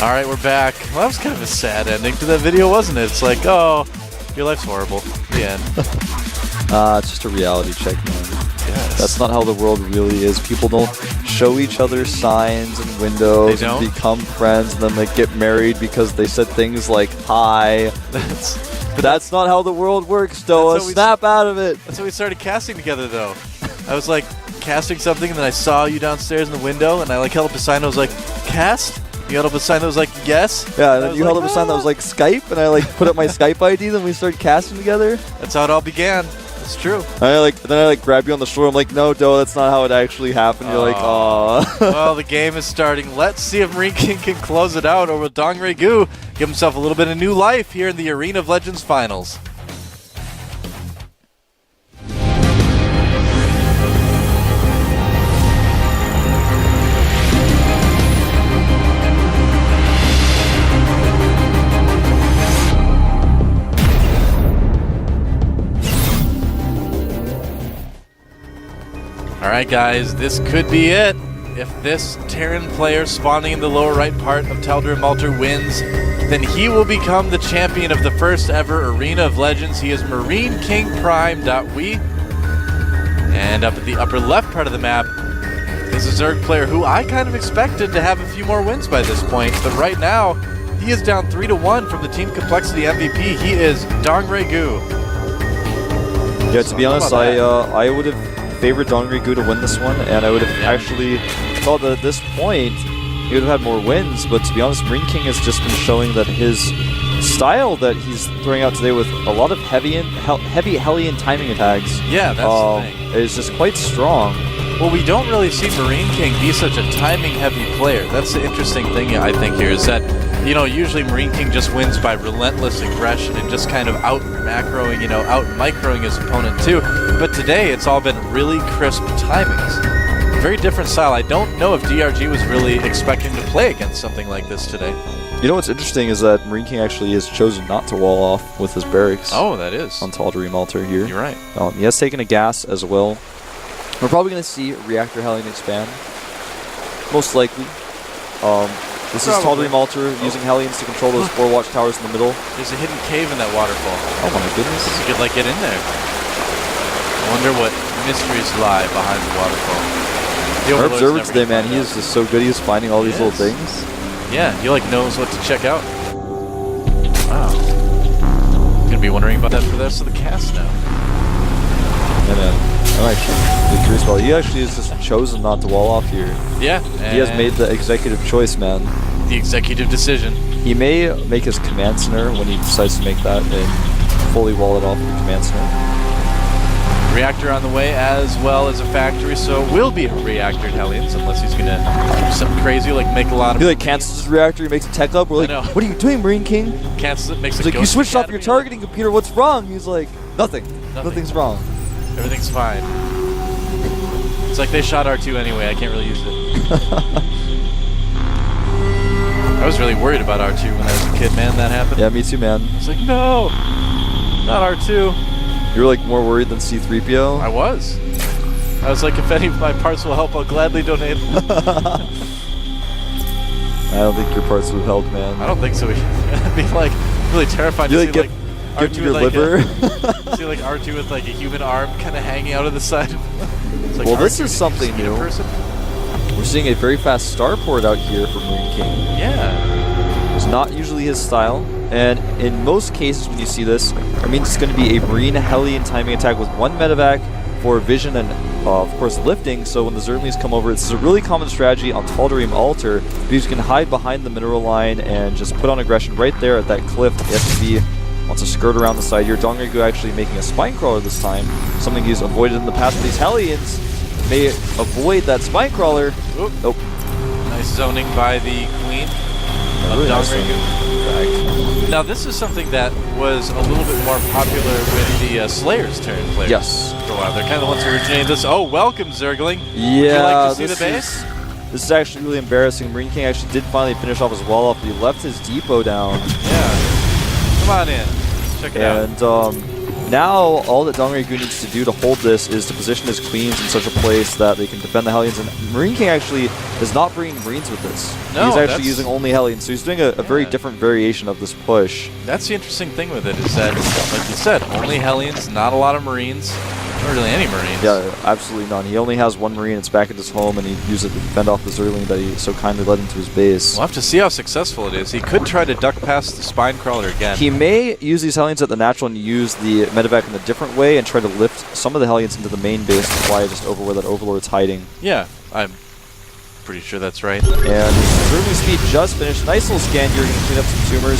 All right, we're back. Well, that was kind of a sad ending to that video, wasn't it? It's like, oh, your life's horrible. The end. It's just a reality check, man. Yes. That's not how the world really is. People don't show each other signs and windows and become friends, and then they get married because they said things like hi. That's not how the world works, Doa. Snap out of it. That's how we started casting together, though. I was like casting something, and then I saw you downstairs in the window, and I like held up a sign that was like, cast? You held up a sign that was like, yes? Yeah, and then you held up a sign that was like Skype, and I like put up my Skype ID, then we started casting together. That's how it all began. That's true. And then I grab you on the shoulder. I'm like, no, Doa, that's not how it actually happened. You're like, aw. Well, the game is starting. Let's see if MarineKing can close it out, or will DongRaeGu give himself a little bit of new life here in the Arena of Legends Finals. Alright guys, this could be it. If this Terran player spawning in the lower right part of DongRaeGu wins, then he will become the champion of the first ever Arena of Legends. He is MarineKing Prime.we. And up at the upper left part of the map is a Zerg player who I kind of expected to have a few more wins by this point. But right now, he is down 3-1 from the Team Complexity MVP. He is DongRaeGu. Yeah, to be honest, I would have favored DongRaeGu to win this one, and I would have actually thought that at this point he would have had more wins, but to be honest, MarineKing has just been showing that his style that he's throwing out today with a lot of heavy Hellion timing attacks that's the thing. Is just quite strong. Well, we don't really see MarineKing be such a timing-heavy player. That's the interesting thing, I think, here, is that, you know, usually MarineKing just wins by relentless aggression and just kind of out-macroing, you know, out-microing his opponent, too. But today, it's all been really crisp timings. Very different style. I don't know if DRG was really expecting to play against something like this today. You know what's interesting is that MarineKing actually has chosen not to wall off with his barracks. Oh, that is. On DongRaeGu Altar here. You're right. He has taken a gas as well. We're probably going to see Reactor Hellion expand. Most likely. This is DongRaeGu Altar using Hellions to control those 4 watchtowers in the middle. There's a hidden cave in that waterfall. Oh my goodness. You could like get in there. I wonder what mysteries lie behind the waterfall. Our observer today, man, he is just so good. He's finding all these little things. Yeah, he like knows what to check out. Wow. Gonna be wondering about that for the rest of the cast now. Yeah, man. I'm actually really curious about it. He actually has just chosen not to wall off here. Yeah. He has made the executive choice, man. The executive decision. He may make his command center when he decides to make that and fully wall it off with the command center. Reactor on the way, as well as a factory, so it will be a reactor in Hellions, unless he's gonna do something crazy, like make a lot of... He like cancels his reactor, he makes a tech up, we're like, what are you doing, MarineKing? Cancels it, makes He's like, you switched off your targeting computer, what's wrong? He's like, nothing. Nothing's wrong. Everything's fine. It's like they shot R2 anyway, I can't really use it. I was really worried about R2 when I was a kid, man, that happened. Yeah, me too, man. It's like, no, not R2. You were like more worried than C-3PO? I was. I was like, if any of my parts will help, I'll gladly donate them. I don't think your parts would help, man. I don't think so. It'd be like really terrifying to see like R2 your with liver. See like R2 with like a human arm kind of hanging out of the side. It's like, well, this is something new. We're seeing a very fast starport out here for MarineKing. Yeah. It's not usually his style. And in most cases when you see this, it means it's going to be a Marine Hellion timing attack with 1 medevac for vision and, of course, lifting. So when the Zerglings come over, it's a really common strategy on DongRaeGu Altar, because you can hide behind the mineral line and just put on aggression right there at that cliff. The FTB wants to skirt around the side here. DongRaeGu actually making a spine crawler this time, something he's avoided in the past. But these Hellions may avoid that spine crawler. Oop. Nope. Nice zoning by the Queen of DongRaeGu. Now this is something that was a little bit more popular with the Slayer's Terran players. Yes. For a while. They're kind of the ones who originated this. Oh, welcome, Zergling. Yeah. Would you like to see the base? This is actually really embarrassing. MarineKing actually did finally finish off his wall off, but he left his depot down. Yeah. Come on in. Check it out. And Now, all that DongRaeGu needs to do to hold this is to position his queens in such a place that they can defend the Hellions. And MarineKing actually is not bringing Marines with this. No, he's actually using only Hellions. So he's doing a very different variation of this push. That's the interesting thing with it, is that, like you said, only Hellions, not a lot of Marines. Not really any Marines. Yeah, absolutely none. He only has one Marine. It's back at his home, and he used it to defend off the Zerling that he so kindly led into his base. We'll have to see how successful it is. He could try to duck past the Spine Crawler again. He may use these Hellions at the natural and use the medevac in a different way and try to lift some of the Hellions into the main base to fly just over where that Overlord's hiding. Yeah, I'm pretty sure that's right. And Zerling speed just finished. Nice little scan here. He can clean up some tumors.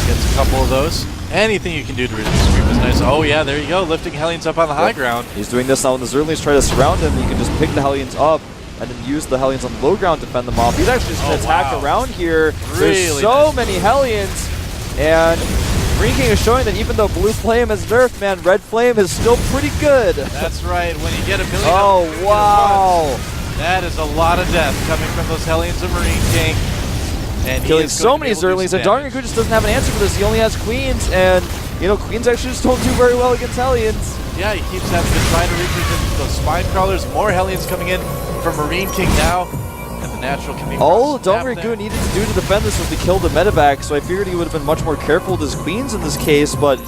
Gets a couple of those. Anything you can do to reduce the creep is nice. Oh yeah, there you go, lifting Hellions up on the high ground. He's doing this now when the Zerlings try to surround him. You can just pick the Hellions up and then use the Hellions on the low ground to fend them off. He's actually just going to attack around here. There's so many Hellions, and MarineKing is showing that even though Blue Flame is nerfed, man, Red Flame is still pretty good. That's right, when you get a million wow. That is a lot of death coming from those Hellions of MarineKing. And killing so many Zerlings, and DongRaeGu just doesn't have an answer for this. He only has Queens, and, you know, Queens actually just don't do very well against Hellions. Yeah, he keeps having to try to reach those Spine Crawlers. More Hellions coming in from MarineKing now, and the natural can be all DongRaeGu needed to do to defend this was to kill the medevac, so I figured he would have been much more careful with his Queens in this case, but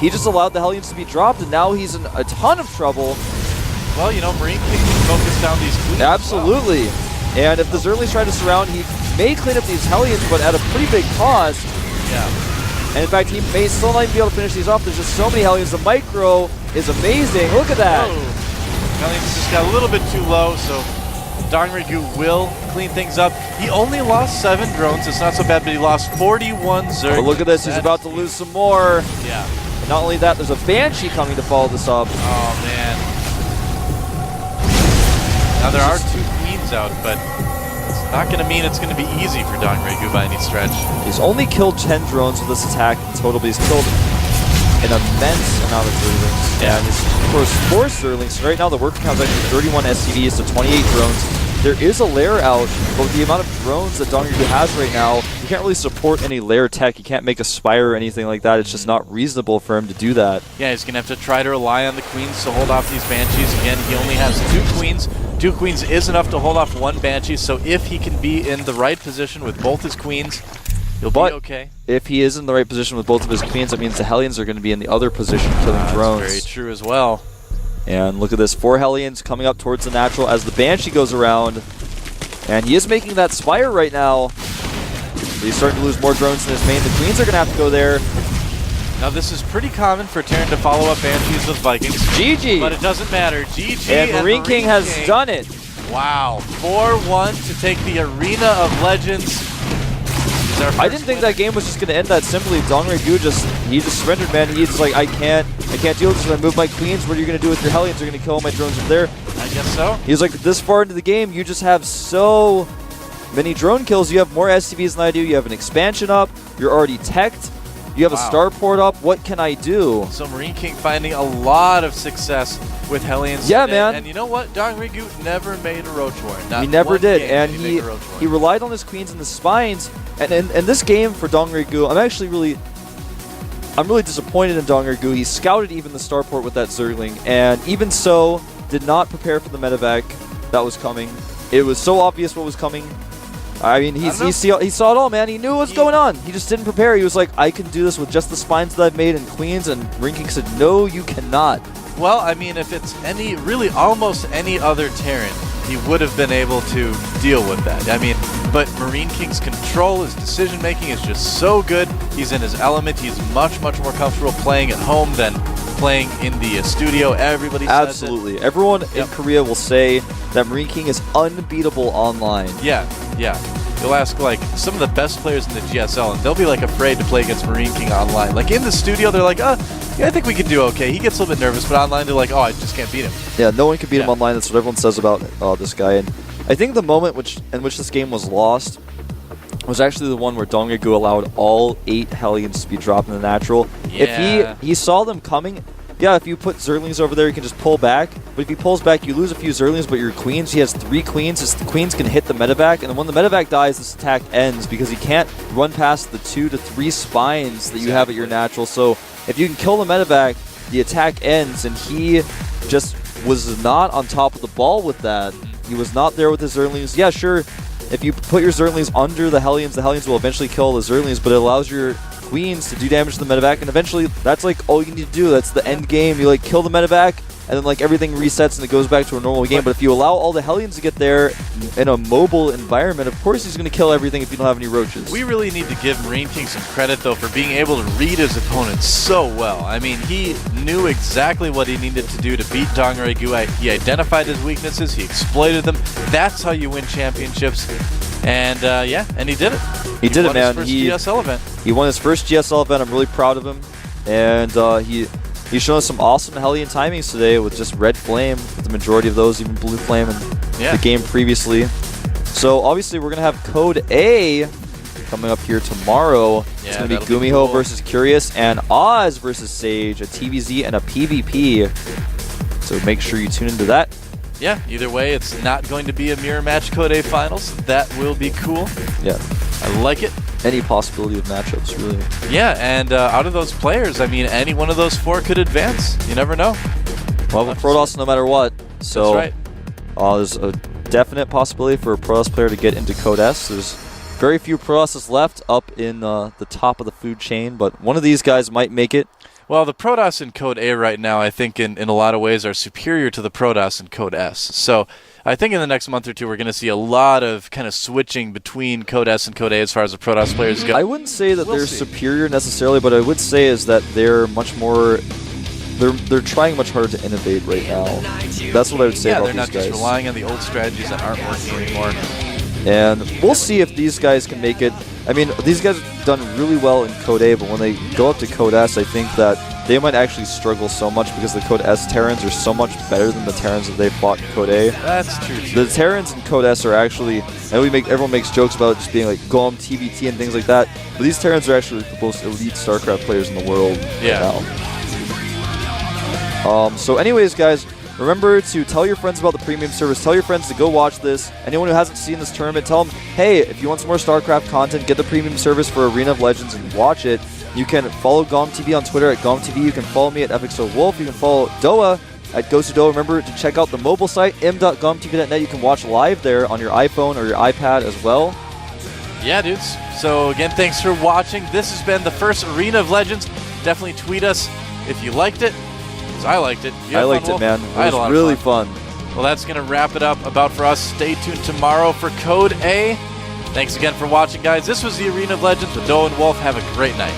he just allowed the Hellions to be dropped, and now he's in a ton of trouble. Well, you know, MarineKing can focus down these Queens. Absolutely. And if the Zerlings try to surround, he may clean up these Hellions, but at a pretty big cost. Yeah. And in fact, he may still not even be able to finish these off. There's just so many Hellions. The micro is amazing. Look at that. Whoa. Hellions just got a little bit too low, so DongRaeGu will clean things up. He only lost 7 drones. It's not so bad, but he lost 41 Zerg. But look at this. He's about to lose some more. Yeah. And not only that, there's a Banshee coming to follow this up. Oh, man. Now, there are 2 Queens out, but it's not going to mean it's going to be easy for DongRaeGu by any stretch. He's only killed 10 drones with this attack in total, but he's killed an immense amount of Zerlings. Yeah. And of course, 4 Zerlings. So right now, the worker count is actually 31 SCVs to 28 drones. There is a lair out, but with the amount of drones that DongRaeGu has right now, he can't really support any lair tech. He can't make a Spire or anything like that. It's just not reasonable for him to do that. Yeah, he's going to have to try to rely on the Queens to hold off these Banshees. Again, he only has 2 Queens. 2 Queens is enough to hold off 1 Banshee, so if he can be in the right position with both his Queens, he'll be okay. If he is in the right position with both of his Queens, that means the Hellions are going to be in the other position killing drones. That's very true as well. And look at this, 4 Hellions coming up towards the natural as the Banshee goes around. And he is making that Spire right now. But he's starting to lose more drones than his main. The Queens are going to have to go there. Now this is pretty common for Terran to follow up Banshees with Vikings. GG! But it doesn't matter. GG and MarineKing has done it. Wow. 4-1 to take the Arena of Legends. I didn't think that game was just going to end that simply. DongRaeGu he just surrendered, man. He's like, I can't deal with this. When I move my Queens, what are you going to do with your Hellions? You're going to kill all my drones up there. I guess so. He's like, this far into the game, you just have so many drone kills. You have more SCVs than I do. You have an expansion up. You're already teched. You have a starport up. What can I do? So MarineKing finding a lot of success with Hellions. Yeah, man. And you know what? DongRaeGu never made a Roach Warren. He never did. And he relied on his Queens and the Spines. And in this game for DongRaeGu, I'm really disappointed in DongRaeGu. He scouted even the starport with that Zerling, and even so, did not prepare for the medevac that was coming. It was so obvious what was coming. I mean, he saw it all, man. He knew what was going on. He just didn't prepare. He was like, I can do this with just the Spines that I've made and Queens, and MarineKing said, no, you cannot. Well, I mean, if it's almost any other Terran, he would have been able to deal with that. I mean, but MarineKing's control, his decision-making is just so good. He's in his element. He's much, much more comfortable playing at home than playing in the studio. Everybody says absolutely. Everyone in Korea will say that MarineKing is unbeatable online. Yeah, yeah. You'll ask, like, some of the best players in the GSL, and they'll be, like, afraid to play against MarineKing online. Like, in the studio, they're like, yeah, I think we could do okay. He gets a little bit nervous, but online, they're like, oh, I just can't beat him. Yeah, no one can beat him online. That's what everyone says about this guy. And I think the moment in which this game was lost was actually the one where DongRaeGu allowed all 8 Hellions to be dropped in the natural. Yeah. If he saw them coming, yeah, if you put Zerglings over there, you can just pull back. But if he pulls back, you lose a few Zerglings, but your queens, he has 3 queens. His queens can hit the medevac, and then when the medevac dies, this attack ends because he can't run past the 2 to 3 spines that you have at your natural. So if you can kill the medevac, the attack ends, and he just was not on top of the ball with that. He was not there with his Zerglings. Yeah, sure, if you put your Zerglings under the Hellions will eventually kill the Zerglings, but it allows your queens to do damage to the medevac, and eventually that's like all you need to do. That's the end game. You like kill the medevac, and then like everything resets and it goes back to a normal game. But if you allow all the Hellions to get there in a mobile environment, of course he's going to kill everything if you don't have any roaches. We really need to give MarineKing some credit, though, for being able to read his opponent so well. I mean, he knew exactly what he needed to do to beat DongRaeGu. He identified his weaknesses. He exploited them. That's how you win championships. And yeah, and he did it. He did it, man. His first GSL event. He won his first GSL event. I'm really proud of him. And he's shown us some awesome Hellion timings today with just Red Flame, with the majority of those, even Blue Flame in the game previously. So obviously we're going to have Code A coming up here tomorrow. It's going to be Gumiho versus Curious and Oz versus Sage, a TVZ and a PvP. So make sure you tune into that. Yeah, either way, it's not going to be a mirror match Code A finals. That will be cool. Yeah. I like it. Any possibility of matchups, really. Yeah, and out of those players, I mean, any one of those 4 could advance. You never know. Well, with Protoss, no matter what. So, that's right. There's a definite possibility for a Protoss player to get into Code S. There's very few Protosses left up in the top of the food chain, but one of these guys might make it. Well, the Protoss in Code A right now, I think in a lot of ways are superior to the Protoss in Code S. So I think in the next month or two, we're going to see a lot of kind of switching between Code S and Code A as far as the Protoss players go. I wouldn't say that they're superior necessarily, but I would say is that they're much more... They're trying much harder to innovate right now. That's what I would say about these guys. Yeah, they're not just relying on the old strategies that aren't working anymore. And we'll see if these guys can make it. I mean, these guys have done really well in Code A, but when they go up to Code S, I think that they might actually struggle so much because the Code S Terrans are so much better than the Terrans that they fought in Code A. That's true. The Terrans in Code S are actually, and everyone makes jokes about it just being like GOMTV and things like that, but these Terrans are actually the most elite StarCraft players in the world right now. So anyways, guys, remember to tell your friends about the premium service. Tell your friends to go watch this. Anyone who hasn't seen this tournament, tell them, hey, if you want some more StarCraft content, get the premium service for Arena of Legends and watch it. You can follow GOMTV on Twitter at GOMTV. You can follow me at EpicStarWolf. You can follow Doa at GhostToDoa. Remember to check out the mobile site, m.gomtv.net. You can watch live there on your iPhone or your iPad as well. Yeah, dudes. So again, thanks for watching. This has been the first Arena of Legends. Definitely tweet us if you liked it. I liked it. I liked it, man. It was really fun. Well, that's going to wrap it up for us. Stay tuned tomorrow for Code A. Thanks again for watching, guys. This was the Arena of Legends with Doa and Wolf. Have a great night.